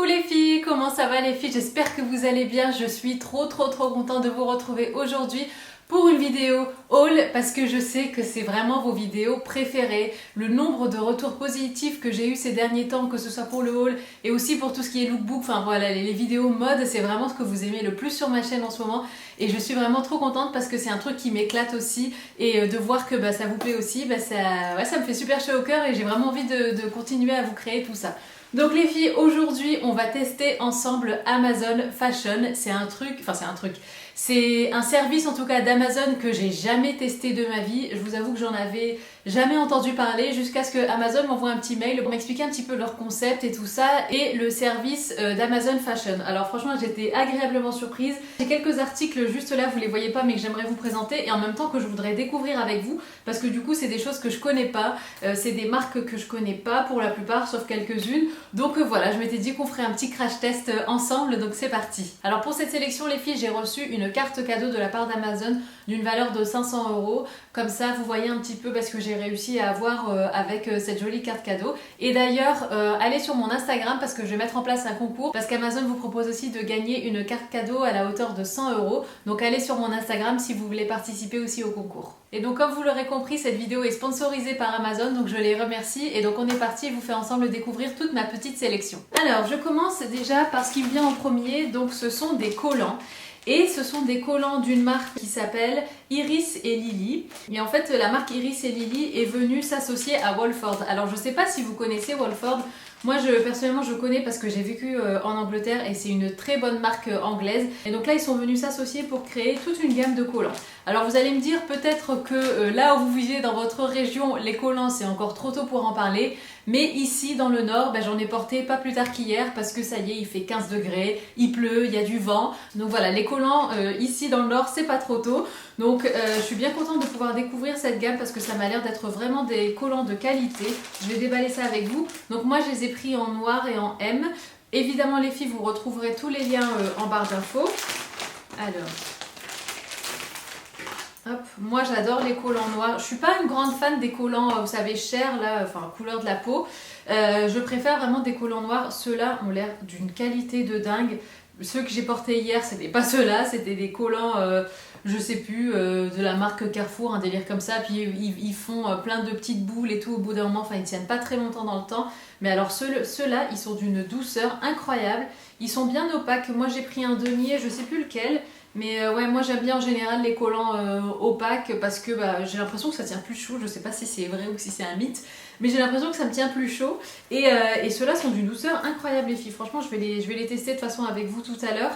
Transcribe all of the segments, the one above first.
les filles, comment ça va les filles? J'espère que vous allez bien. Je suis trop contente de vous retrouver aujourd'hui pour une vidéo haul parce que je sais que c'est vraiment vos vidéos préférées. Le nombre de retours positifs que j'ai eu ces derniers temps, que ce soit pour le haul et aussi pour tout ce qui est lookbook, enfin voilà, les vidéos mode, c'est vraiment ce que vous aimez le plus sur ma chaîne en ce moment et je suis vraiment trop contente parce que c'est un truc qui m'éclate aussi et de voir que ça vous plaît aussi, ça me fait super chaud au cœur et j'ai vraiment envie de continuer à vous créer tout ça. Donc les filles, aujourd'hui on va tester ensemble Amazon Fashion. C'est un service en tout cas d'Amazon que j'ai jamais testé de ma vie. Je vous avoue que j'en avais jamais entendu parler jusqu'à ce que Amazon m'envoie un petit mail pour m'expliquer un petit peu leur concept et tout ça et le service d'Amazon Fashion. Alors franchement j'étais agréablement surprise. J'ai quelques articles juste là, vous les voyez pas mais que j'aimerais vous présenter et en même temps que je voudrais découvrir avec vous parce que du coup c'est des choses que je connais pas, c'est des marques que je connais pas pour la plupart sauf quelques-unes. Donc voilà, je m'étais dit qu'on ferait un petit crash test ensemble, donc c'est parti. Alors pour cette sélection les filles, j'ai reçu une carte cadeau de la part d'Amazon d'une valeur de 500 €. Comme ça vous voyez un petit peu parce que j'ai réussi à avoir avec cette jolie carte cadeau. Et d'ailleurs allez sur mon Instagram parce que je vais mettre en place un concours parce qu'Amazon vous propose aussi de gagner une carte cadeau à la hauteur de 100 €. Donc allez sur mon Instagram si vous voulez participer aussi au concours. Et donc comme vous l'aurez compris, cette vidéo est sponsorisée par Amazon, donc je les remercie. Et donc on est parti, je vous fais ensemble découvrir toute ma petite sélection. Alors je commence déjà par ce qui me vient en premier, donc ce sont des collants. Et ce sont des collants d'une marque qui s'appelle Iris et Lily. Et en fait la marque Iris et Lily est venue s'associer à Wolford. Alors je sais pas si vous connaissez Wolford. Moi personnellement je connais parce que j'ai vécu en Angleterre et c'est une très bonne marque anglaise. Et donc là ils sont venus s'associer pour créer toute une gamme de collants. Alors vous allez me dire peut-être que là où vous vivez dans votre région, les collants c'est encore trop tôt pour en parler. Mais ici dans le nord, j'en ai porté pas plus tard qu'hier parce que ça y est, il fait 15 degrés, il pleut, il y a du vent. Donc voilà, les collants ici dans le nord c'est pas trop tôt. Donc je suis bien contente de pouvoir découvrir cette gamme parce que ça m'a l'air d'être vraiment des collants de qualité. Je vais déballer ça avec vous. Donc moi je les ai pris en noir et en M. Évidemment les filles, vous retrouverez tous les liens en barre d'infos. Alors... hop, moi j'adore les collants noirs. Je suis pas une grande fan des collants, vous savez, chers là, enfin couleur de la peau. Je préfère vraiment des collants noirs. Ceux-là ont l'air d'une qualité de dingue. Ceux que j'ai portés hier, c'était pas ceux-là, c'était des collants, je sais plus, de la marque Carrefour, un délire comme ça. Puis ils font plein de petites boules et tout au bout d'un moment. Enfin, ils tiennent pas très longtemps dans le temps. Mais alors ceux-là, ils sont d'une douceur incroyable. Ils sont bien opaques. Moi j'ai pris un denier, je sais plus lequel. Mais ouais, moi j'aime bien en général les collants opaques parce que j'ai l'impression que ça tient plus chaud. Je sais pas si c'est vrai ou si c'est un mythe, mais j'ai l'impression que ça me tient plus chaud. Et ceux-là sont d'une douceur incroyable les filles. Franchement, je vais les tester de toute façon avec vous tout à l'heure.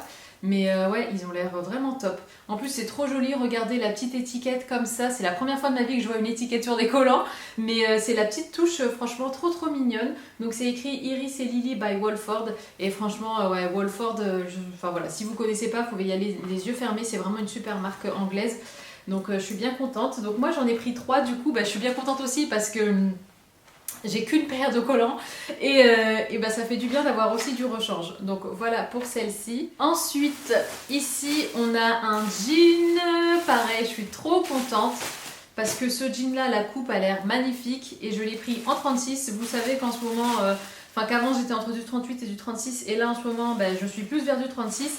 Mais ouais, ils ont l'air vraiment top. En plus, c'est trop joli. Regardez la petite étiquette comme ça. C'est la première fois de ma vie que je vois une étiquette sur des collants. Mais c'est la petite touche, franchement, trop mignonne. Donc, c'est écrit Iris et Lily by Wolford. Et franchement, ouais, Wolford, enfin voilà, si vous connaissez pas, vous pouvez y aller les yeux fermés. C'est vraiment une super marque anglaise. Donc, je suis bien contente. Donc, moi, j'en ai pris 3. Du coup, je suis bien contente aussi parce que... j'ai qu'une paire de collants et ça fait du bien d'avoir aussi du rechange. Donc voilà pour celle-ci. Ensuite, ici, on a un jean. Pareil, je suis trop contente parce que ce jean-là, la coupe a l'air magnifique et je l'ai pris en 36. Vous savez qu'en ce moment, qu'avant j'étais entre du 38 et du 36 et là en ce moment, je suis plus vers du 36.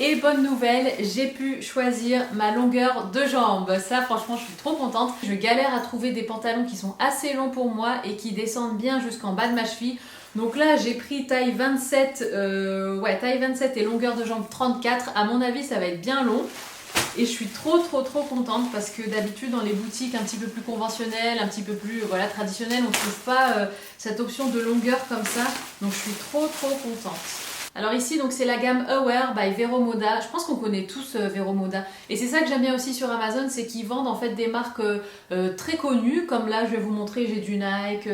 Et bonne nouvelle, j'ai pu choisir ma longueur de jambe. Ça franchement je suis trop contente. Je galère à trouver des pantalons qui sont assez longs pour moi et qui descendent bien jusqu'en bas de ma cheville. Donc là j'ai pris taille 27, taille 27 et longueur de jambe 34. À mon avis ça va être bien long. Et je suis trop contente parce que d'habitude dans les boutiques un petit peu plus conventionnelles, un petit peu plus traditionnelles, on ne trouve pas cette option de longueur comme ça. Donc je suis trop contente. Alors ici, donc c'est la gamme Aware by Vero Moda. Je pense qu'on connaît tous Vero Moda. Et c'est ça que j'aime bien aussi sur Amazon, c'est qu'ils vendent en fait des marques très connues. Comme là, je vais vous montrer, j'ai du Nike,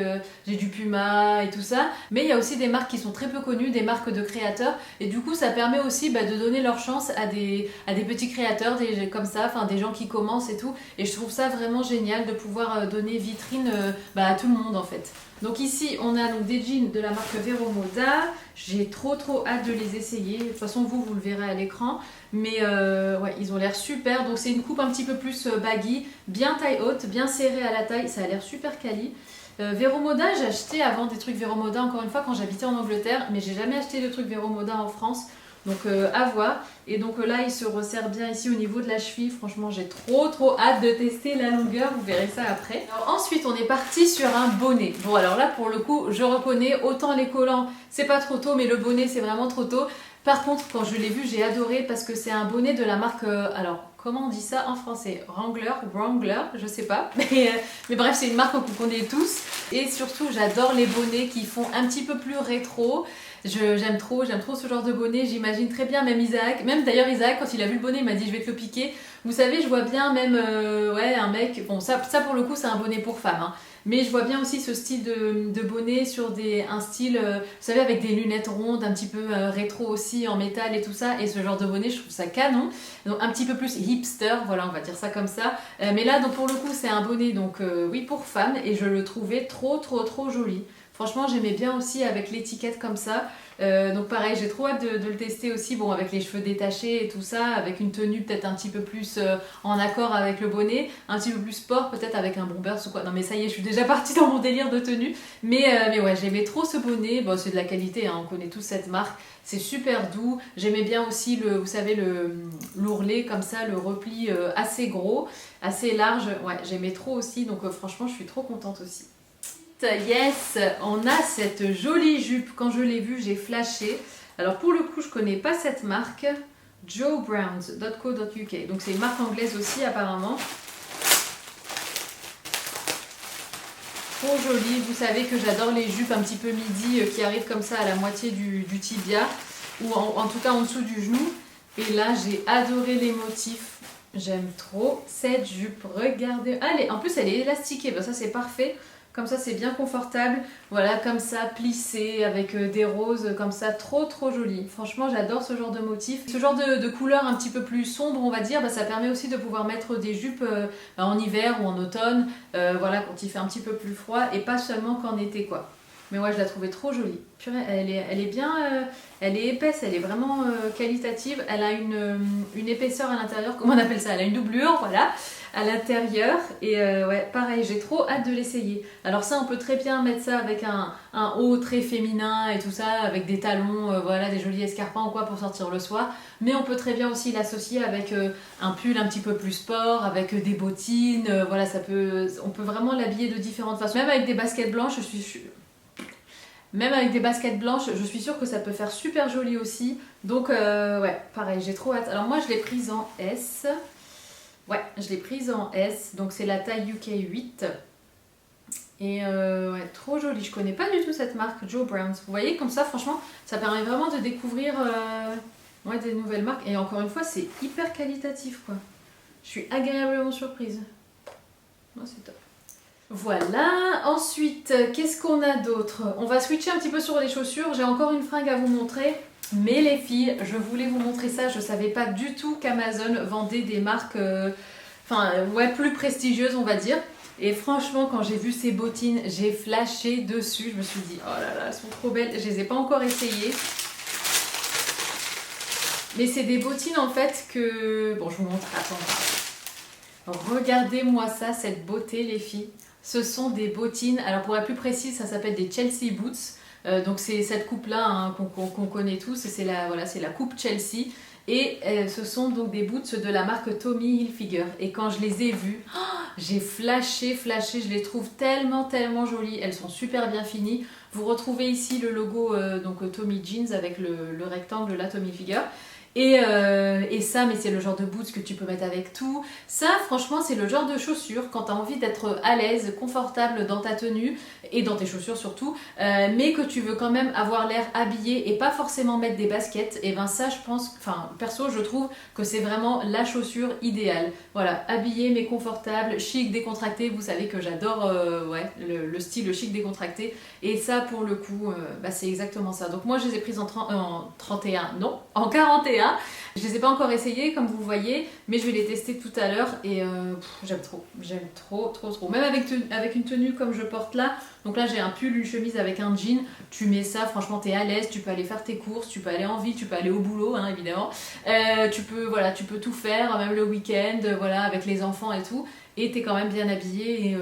j'ai du Puma et tout ça. Mais il y a aussi des marques qui sont très peu connues, des marques de créateurs. Et du coup, ça permet aussi de donner leur chance à des petits créateurs, comme ça, enfin des gens qui commencent et tout. Et je trouve ça vraiment génial de pouvoir donner vitrine à tout le monde en fait. Donc ici, on a donc des jeans de la marque Vero Moda. J'ai trop hâte de les essayer. De toute façon, vous le verrez à l'écran. Mais ouais, ils ont l'air super. Donc c'est une coupe un petit peu plus baggy, bien taille haute, bien serrée à la taille. Ça a l'air super quali. Vero Moda, j'ai acheté avant des trucs Vero Moda, encore une fois, quand j'habitais en Angleterre, mais j'ai jamais acheté de trucs Vero Moda en France. Donc à voir. Et donc là, il se resserre bien ici au niveau de la cheville. Franchement, j'ai trop hâte de tester la longueur. Vous verrez ça après. Alors, ensuite, on est parti sur un bonnet. Bon, alors là, pour le coup, je reconnais. Autant les collants, c'est pas trop tôt, mais le bonnet, c'est vraiment trop tôt. Par contre, quand je l'ai vu, j'ai adoré parce que c'est un bonnet de la marque... alors, comment on dit ça en français? Wrangler, je sais pas. Mais bref, c'est une marque qu'on connaît tous. Et surtout, j'adore les bonnets qui font un petit peu plus rétro. J'aime trop ce genre de bonnet. J'imagine très bien même Isaac. Même d'ailleurs Isaac, quand il a vu le bonnet, il m'a dit je vais te le piquer. Vous savez, je vois bien même ouais, un mec... Bon, ça pour le coup, c'est un bonnet pour femme. Hein. Mais je vois bien aussi ce style de bonnet sur un style, vous savez, avec des lunettes rondes, un petit peu rétro aussi, en métal et tout ça. Et ce genre de bonnet, je trouve ça canon. Donc un petit peu plus hipster, voilà, on va dire ça comme ça. Mais là, donc pour le coup, c'est un bonnet, donc oui, pour femme. Et je le trouvais trop joli. Franchement, j'aimais bien aussi avec l'étiquette comme ça. Donc pareil, j'ai trop hâte de le tester aussi, bon, avec les cheveux détachés et tout ça, avec une tenue peut-être un petit peu plus en accord avec le bonnet, un petit peu plus sport, peut-être avec un bomber ou quoi. Non mais ça y est, je suis déjà partie dans mon délire de tenue. Mais ouais, j'aimais trop ce bonnet. Bon, c'est de la qualité, hein, on connaît tous cette marque. C'est super doux. J'aimais bien aussi vous savez, l'ourlet comme ça, le repli assez gros, assez large. Ouais, j'aimais trop aussi. Donc franchement, je suis trop contente aussi. Yes, on a cette jolie jupe. Quand je l'ai vue, j'ai flashé. Alors pour le coup, je connais pas cette marque. joebrowns.co.uk. Donc c'est une marque anglaise aussi apparemment. Trop jolie. Vous savez que j'adore les jupes un petit peu midi qui arrivent comme ça à la moitié du tibia. Ou en tout cas en dessous du genou. Et là, j'ai adoré les motifs. J'aime trop cette jupe. Regardez. Allez, en plus elle est élastiquée. Ben, ça c'est parfait. Comme ça, c'est bien confortable. Voilà, comme ça, plissé, avec des roses, comme ça, trop joli. Franchement, j'adore ce genre de motif. Ce genre de couleur un petit peu plus sombre, on va dire, bah, ça permet aussi de pouvoir mettre des jupes en hiver ou en automne. Voilà, quand il fait un petit peu plus froid, et pas seulement qu'en été, quoi. Mais ouais, je la trouvais trop jolie. Purée, elle est bien... elle est épaisse, elle est vraiment qualitative. Elle a une épaisseur à l'intérieur, comment on appelle ça? Elle a une doublure, voilà, à l'intérieur. Et ouais, pareil, j'ai trop hâte de l'essayer. Alors ça, on peut très bien mettre ça avec un haut très féminin et tout ça, avec des talons, voilà, des jolis escarpins ou quoi pour sortir le soir. Mais on peut très bien aussi l'associer avec un pull un petit peu plus sport, avec des bottines. Voilà, on peut vraiment l'habiller de différentes façons. Même avec des baskets blanches, Même avec des baskets blanches, je suis sûre que ça peut faire super joli aussi. Donc ouais, pareil, j'ai trop hâte. Alors moi, je l'ai prise en S. Ouais, je l'ai prise en S. Donc c'est la taille UK 8. Et ouais, trop jolie. Je connais pas du tout cette marque, Joe Browns. Vous voyez, comme ça, franchement, ça permet vraiment de découvrir ouais, des nouvelles marques. Et encore une fois, c'est hyper qualitatif, quoi. Je suis agréablement surprise. Oh, c'est top. Voilà, ensuite, qu'est-ce qu'on a d'autre? On va switcher un petit peu sur les chaussures. J'ai encore une fringue à vous montrer. Mais les filles, je voulais vous montrer ça. Je savais pas du tout qu'Amazon vendait des marques ouais, plus prestigieuses, on va dire. Et franchement, quand j'ai vu ces bottines, j'ai flashé dessus. Je me suis dit, oh là là, elles sont trop belles. Je les ai pas encore essayées. Mais c'est des bottines en fait que... Bon, je vous montre, attends. Regardez-moi ça, cette beauté, les filles. Ce sont des bottines, alors pour être plus précise, ça s'appelle des Chelsea Boots. Donc c'est cette coupe-là hein, qu'on connaît tous, c'est voilà, la coupe Chelsea. Et ce sont donc des boots de la marque Tommy Hilfiger. Et quand je les ai vues, oh, j'ai flashé, je les trouve tellement jolies. Elles sont super bien finies. Vous retrouvez ici le logo donc Tommy Jeans avec le rectangle là, Tommy Hilfiger. Et ça, mais c'est le genre de boots que tu peux mettre avec tout. Ça, franchement, c'est le genre de chaussures quand tu as envie d'être à l'aise, confortable dans ta tenue et dans tes chaussures surtout, mais que tu veux quand même avoir l'air habillé et pas forcément mettre des baskets. Et ben ça, je pense, enfin perso, je trouve que c'est vraiment la chaussure idéale. Voilà, habillé mais confortable, chic, décontracté. Vous savez que j'adore ouais, le style chic décontracté. Et ça, pour le coup, bah, c'est exactement ça. Donc moi, je les ai prises en 31, non, en 41. Je les ai pas encore essayées comme vous voyez, mais je vais les tester tout à l'heure et j'aime trop. Même avec une tenue comme je porte là, donc là j'ai un pull, une chemise avec un jean, tu mets ça, franchement t'es à l'aise, tu peux aller faire tes courses, tu peux aller en ville, tu peux aller au boulot hein, évidemment, tu peux tout faire, même le week-end, voilà, avec les enfants et tout. et t'es quand même bien habillé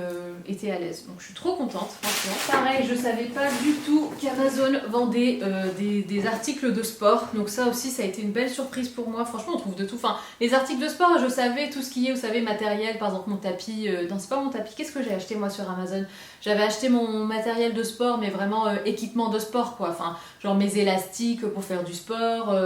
et t'es à l'aise. Donc je suis trop contente, franchement. Pareil, je savais pas du tout qu'Amazon vendait des articles de sport. Donc ça aussi, ça a été une belle surprise pour moi. Franchement, on trouve de tout. Enfin, les articles de sport, je savais tout ce qui est, vous savez, matériel. Par exemple, mon tapis. Non, c'est pas mon tapis. Qu'est-ce que j'ai acheté moi sur Amazon? J'avais acheté mon matériel de sport, mais vraiment équipement de sport, quoi. Enfin, genre mes élastiques pour faire du sport.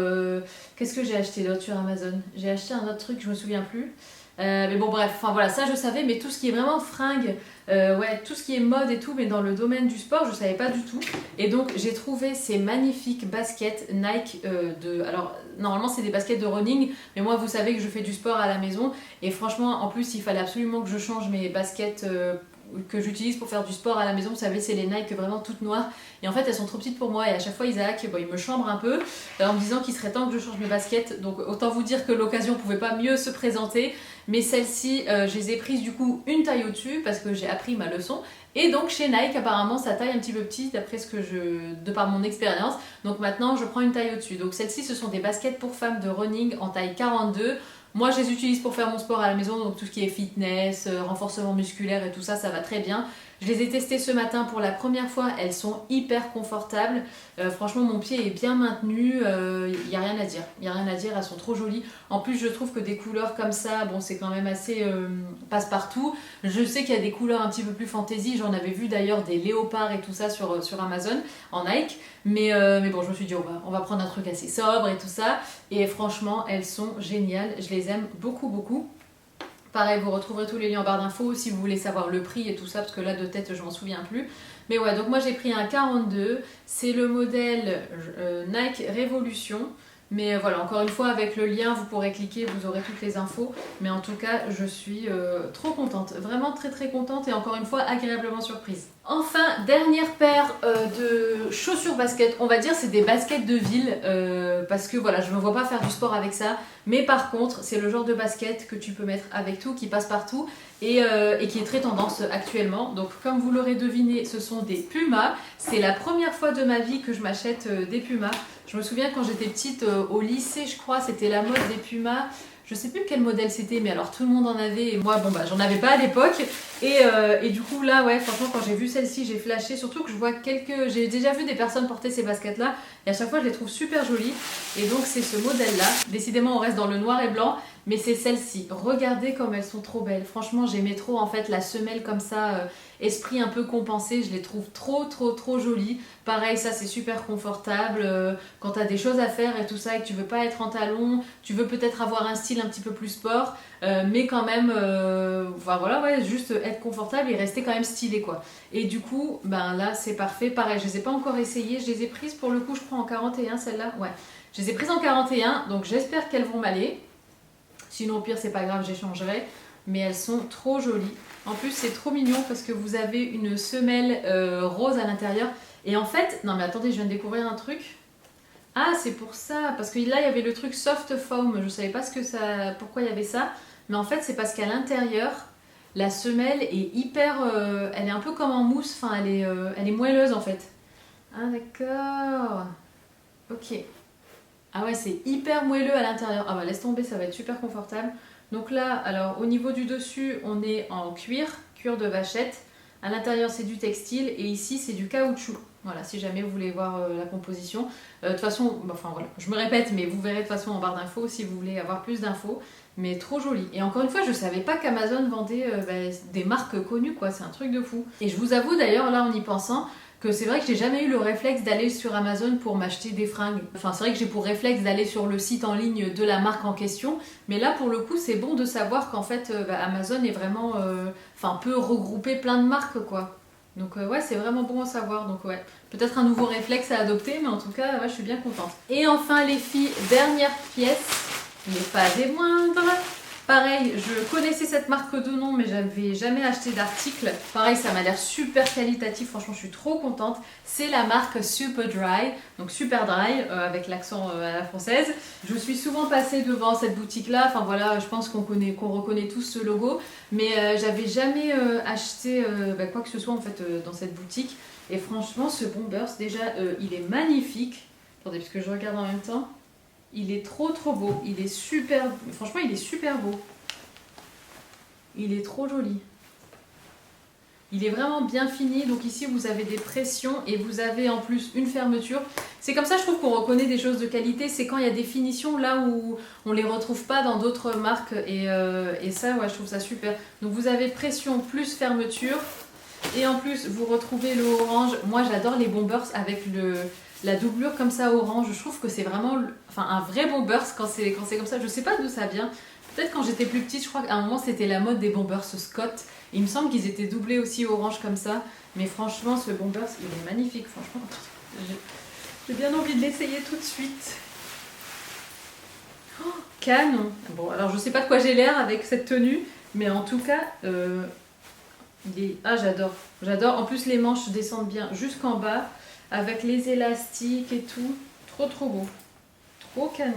Qu'est-ce que j'ai acheté d'autre sur Amazon? J'ai acheté un autre truc, je me souviens plus. Mais bon bref, enfin voilà, ça je savais, mais tout ce qui est vraiment fringues, ouais, tout ce qui est mode et tout, mais dans le domaine du sport, je savais pas du tout. Et donc j'ai trouvé ces magnifiques baskets Nike alors normalement c'est des baskets de running, mais moi vous savez que je fais du sport à la maison, et franchement en plus il fallait absolument que je change mes baskets que j'utilise pour faire du sport à la maison. Vous savez, c'est les Nike vraiment toutes noires, et en fait elles sont trop petites pour moi, et à chaque fois Isaac, bon, il me chambre un peu en me disant qu'il serait temps que je change mes baskets. Donc autant vous dire que l'occasion pouvait pas mieux se présenter. Mais celles-ci, je les ai prises du coup une taille au-dessus parce que j'ai appris ma leçon. Et donc chez Nike, apparemment, ça taille un petit peu petit d'après de par mon expérience. Donc maintenant, je prends une taille au-dessus. Donc celles-ci, ce sont des baskets pour femmes de running en taille 42. Moi, je les utilise pour faire mon sport à la maison, donc tout ce qui est fitness, renforcement musculaire et tout ça, ça va très bien. Je les ai testées ce matin pour la première fois, elles sont hyper confortables. Franchement, mon pied est bien maintenu, il n'y a rien à dire. Il n'y a rien à dire, elles sont trop jolies. En plus, je trouve que des couleurs comme ça, bon, c'est quand même assez passe-partout. Je sais qu'il y a des couleurs un petit peu plus fantaisie. J'en avais vu d'ailleurs des léopards et tout ça sur Amazon, en Nike. Mais bon, je me suis dit, on va prendre un truc assez sobre et tout ça. Et franchement, elles sont géniales. Je les aime beaucoup, beaucoup. Pareil, vous retrouverez tous les liens en barre d'infos si vous voulez savoir le prix et tout ça, parce que là de tête je m'en souviens plus. Mais ouais, donc moi j'ai pris un 42, c'est le modèle Nike Revolution. Mais voilà, encore une fois, avec le lien, vous pourrez cliquer, vous aurez toutes les infos. Mais en tout cas, je suis trop contente. Vraiment très très contente et encore une fois, agréablement surprise. Enfin, dernière paire de chaussures basket. On va dire c'est des baskets de ville. Parce que voilà, je ne me vois pas faire du sport avec ça. Mais par contre, c'est le genre de basket que tu peux mettre avec tout, qui passe partout. Et qui est très tendance actuellement. Donc comme vous l'aurez deviné, ce sont des Pumas. C'est la première fois de ma vie que je m'achète des Pumas. Je me souviens quand j'étais petite au lycée, je crois, c'était la mode des Pumas. Je sais plus quel modèle c'était, mais alors tout le monde en avait et moi, bon bah j'en avais pas à l'époque. Et du coup là, ouais, franchement quand j'ai vu celle-ci, j'ai flashé. Surtout que je vois j'ai déjà vu des personnes porter ces baskets-là et à chaque fois je les trouve super jolies. Et donc c'est ce modèle-là. Décidément on reste dans le noir et blanc. Mais c'est celle-ci. Regardez comme elles sont trop belles. Franchement, j'aimais trop en fait la semelle comme ça, esprit un peu compensé. Je les trouve trop trop trop jolies. Pareil, ça c'est super confortable. Quand tu as des choses à faire et tout ça et que tu veux pas être en talons, tu veux peut-être avoir un style un petit peu plus sport, mais quand même, enfin, voilà, ouais, juste être confortable et rester quand même stylé quoi. Et du coup, ben là c'est parfait. Pareil, je les ai pas encore essayées. Je les ai prises pour le coup, je crois en 41 celle-là. Ouais, je les ai prises en 41, donc j'espère qu'elles vont m'aller. Sinon, au pire, c'est pas grave, j'échangerai. Mais elles sont trop jolies. En plus, c'est trop mignon parce que vous avez une semelle rose à l'intérieur. Et en fait, non mais attendez, je viens de découvrir un truc. Ah, c'est pour ça. Parce que là, il y avait le truc soft foam. Je savais pas pourquoi il y avait ça. Mais en fait, c'est parce qu'à l'intérieur, la semelle est hyper... elle est un peu comme en mousse. Enfin, elle est moelleuse en fait. Ah, d'accord. Ok. Ah ouais, c'est hyper moelleux à l'intérieur. Ah bah laisse tomber, ça va être super confortable. Donc là, alors au niveau du dessus, on est en cuir de vachette. À l'intérieur, c'est du textile et ici, c'est du caoutchouc. Voilà, si jamais vous voulez voir la composition. De toute façon, enfin voilà, je me répète, mais vous verrez de toute façon en barre d'infos si vous voulez avoir plus d'infos. Mais trop joli. Et encore une fois, je savais pas qu'Amazon vendait des marques connues, quoi. C'est un truc de fou. Et je vous avoue d'ailleurs, là en y pensant, que c'est vrai que j'ai jamais eu le réflexe d'aller sur Amazon pour m'acheter des fringues. Enfin, c'est vrai que j'ai pour réflexe d'aller sur le site en ligne de la marque en question. Mais là, pour le coup, c'est bon de savoir qu'en fait, Amazon est vraiment... peut regrouper plein de marques, quoi. Donc ouais, c'est vraiment bon à savoir. Donc ouais, peut-être un nouveau réflexe à adopter, mais en tout cas, ouais, je suis bien contente. Et enfin, les filles, dernière pièce, mais pas des moindres. Pareil, je connaissais cette marque de nom, mais j'avais jamais acheté d'article. Pareil, ça m'a l'air super qualitatif, franchement, je suis trop contente. C'est la marque Super Dry, donc Super Dry, avec l'accent à la française. Je suis souvent passée devant cette boutique-là, enfin voilà, je pense qu'on reconnaît tous ce logo, mais j'avais jamais acheté quoi que ce soit en fait dans cette boutique. Et franchement, ce Bombers, déjà, il est magnifique. Attendez, parce que je regarde en même temps. Il est trop trop beau, il est super, franchement il est super beau. Il est trop joli. Il est vraiment bien fini, donc ici vous avez des pressions et vous avez en plus une fermeture. C'est comme ça je trouve qu'on reconnaît des choses de qualité, c'est quand il y a des finitions là où on les retrouve pas dans d'autres marques et ça ouais, je trouve ça super. Donc vous avez pression plus fermeture et en plus vous retrouvez le orange. Moi j'adore les bombers avec la doublure comme ça orange, je trouve que c'est vraiment un vrai bombers quand c'est comme ça. Je sais pas d'où ça vient, peut-être quand j'étais plus petite, je crois qu'à un moment c'était la mode des bombers Scott. Il me semble qu'ils étaient doublés aussi orange comme ça. Mais franchement, ce bombers, il est magnifique. Franchement, j'ai bien envie de l'essayer tout de suite. Oh, canon. Bon, alors je sais pas de quoi j'ai l'air avec cette tenue. Mais en tout cas, ah, j'adore. J'adore. En plus, les manches descendent bien jusqu'en bas. Avec les élastiques et tout. Trop, trop beau. Trop canon.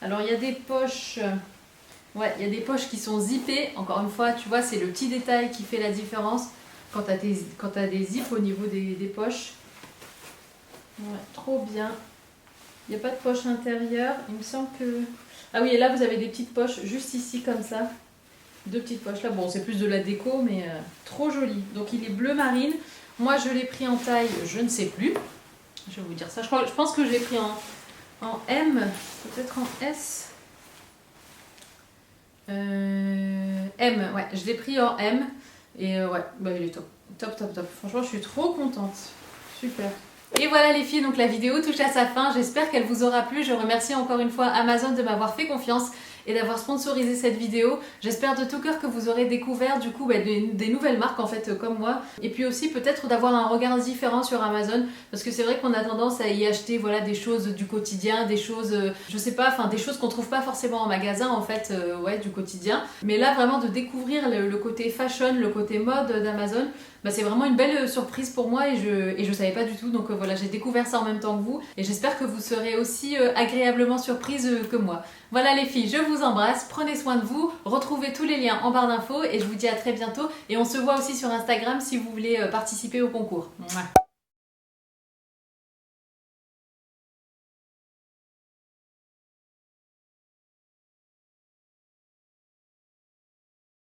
Alors, il y a des poches... Ouais, il y a des poches qui sont zippées. Encore une fois, tu vois, c'est le petit détail qui fait la différence quand tu as des zips au niveau des poches. Ouais, trop bien. Il n'y a pas de poche intérieure. Il me semble que... Ah oui, et là, vous avez des petites poches juste ici, comme ça. Deux petites poches là. Bon, c'est plus de la déco, mais trop joli. Donc, il est bleu marine. Moi, je l'ai pris en taille, je ne sais plus. Je vais vous dire ça. Je pense que je l'ai pris en M, peut-être en S. M, ouais, je l'ai pris en M et ouais, bah il est top. Top, top, top. Franchement, je suis trop contente. Super. Et voilà les filles, donc la vidéo touche à sa fin. J'espère qu'elle vous aura plu. Je remercie encore une fois Amazon de m'avoir fait confiance et d'avoir sponsorisé cette vidéo. J'espère de tout cœur que vous aurez découvert du coup des nouvelles marques en fait comme moi. Et puis aussi peut-être d'avoir un regard différent sur Amazon. Parce que c'est vrai qu'on a tendance à y acheter voilà, des choses du quotidien, des choses, je sais pas, enfin des choses qu'on trouve pas forcément en magasin en fait, ouais, du quotidien. Mais là vraiment de découvrir le côté fashion, le côté mode d'Amazon, bah, c'est vraiment une belle surprise pour moi et je savais pas du tout. Donc voilà, j'ai découvert ça en même temps que vous. Et j'espère que vous serez aussi agréablement surprise que moi. Voilà les filles, je vous embrasse, prenez soin de vous, retrouvez tous les liens en barre d'infos et je vous dis à très bientôt et on se voit aussi sur Instagram si vous voulez participer au concours. Mouah.